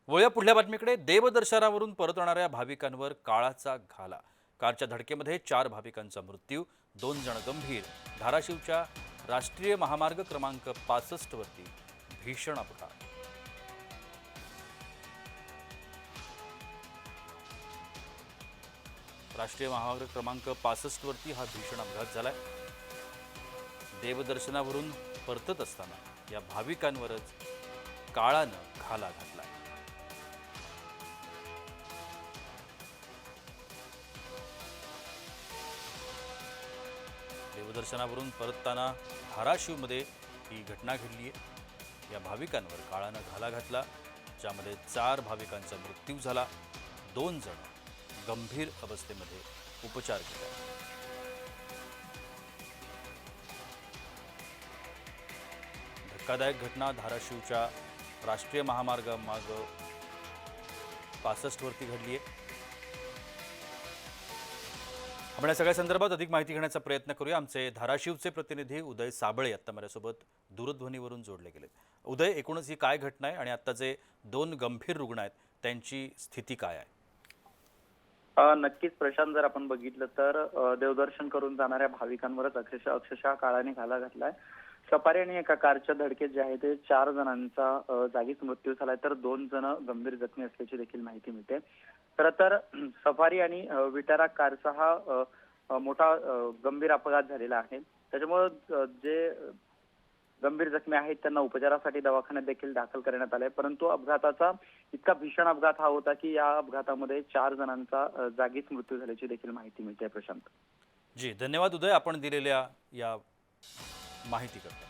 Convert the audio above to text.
वळूया पुढल्या बातमीकडे. देवदर्शनावरून परतणाऱ्या भाविकांवर काळाचा घाला. कारच्या धडकेमध्ये 4 भाविकांचा मृत्यू, 2 जण गंभीर. धाराशिवच्या राष्ट्रीय महामार्ग क्रमांक 65 वरती भीषण अपघात. राष्ट्रीय महामार्ग क्रमांक 65 वरती हा भीषण अपघात झालाय. देवदर्शनावरून परतत असताना या भाविकांवरच काळानं घाला घातलाय. देवदर्शनावरून परतताना धाराशिवमध्ये ही घटना घडली आहे. या भाविकांवर काळानं घाला घातला, ज्यामध्ये 4 भाविकांचा मृत्यू झाला, 2 जण गंभीर अवस्थेमध्ये उपचार केले. धक्कादायक घटना धाराशिवच्या राष्ट्रीय महामार्ग 65 वरती घडली आहे. आपण या सगळ्या संदर्भात अधिक माहिती घेण्याचा प्रयत्न करूया. आमचे धाराशिवचे प्रतिनिधी उदय साबळे आता माझ्यासोबत दूरध्वनीवरून जोडले गेलेत. उदय, एकूणच ही काय घटना आहे आणि आता जे 2 गंभीर रुग्ण आहेत त्यांची स्थिती काय आहे? नक्कीच प्रशांत, जर आपण बघितलं तर देवदर्शन करून जाणाऱ्या भाविकांवरच अक्षरशः काळाने घाला घातलाय. सफारी आणि एका कारच्या धडकेत जे आहे ते 4 जणांचा जागीच मृत्यू झालाय, तर 2 जण गंभीर जखमी असल्याची देखील माहिती मिळते. खरं तर सफारी आणि विटारा कारचा हा मोठा गंभीर अपघात झालेला आहे. त्याच्यामुळे जे गंभीर जखमी आहेत त्यांना उपचारासाठी दवाखान्यात देखील दाखल करण्यात आलंय. परंतु अपघाताचा इतका भीषण अपघात हा होता की या अपघातामध्ये 4 जणांचा जागीच मृत्यू झाल्याची देखील माहिती मिळते. प्रशांत जी, धन्यवाद उदय, आपण दिलेल्या या माहितीकरता.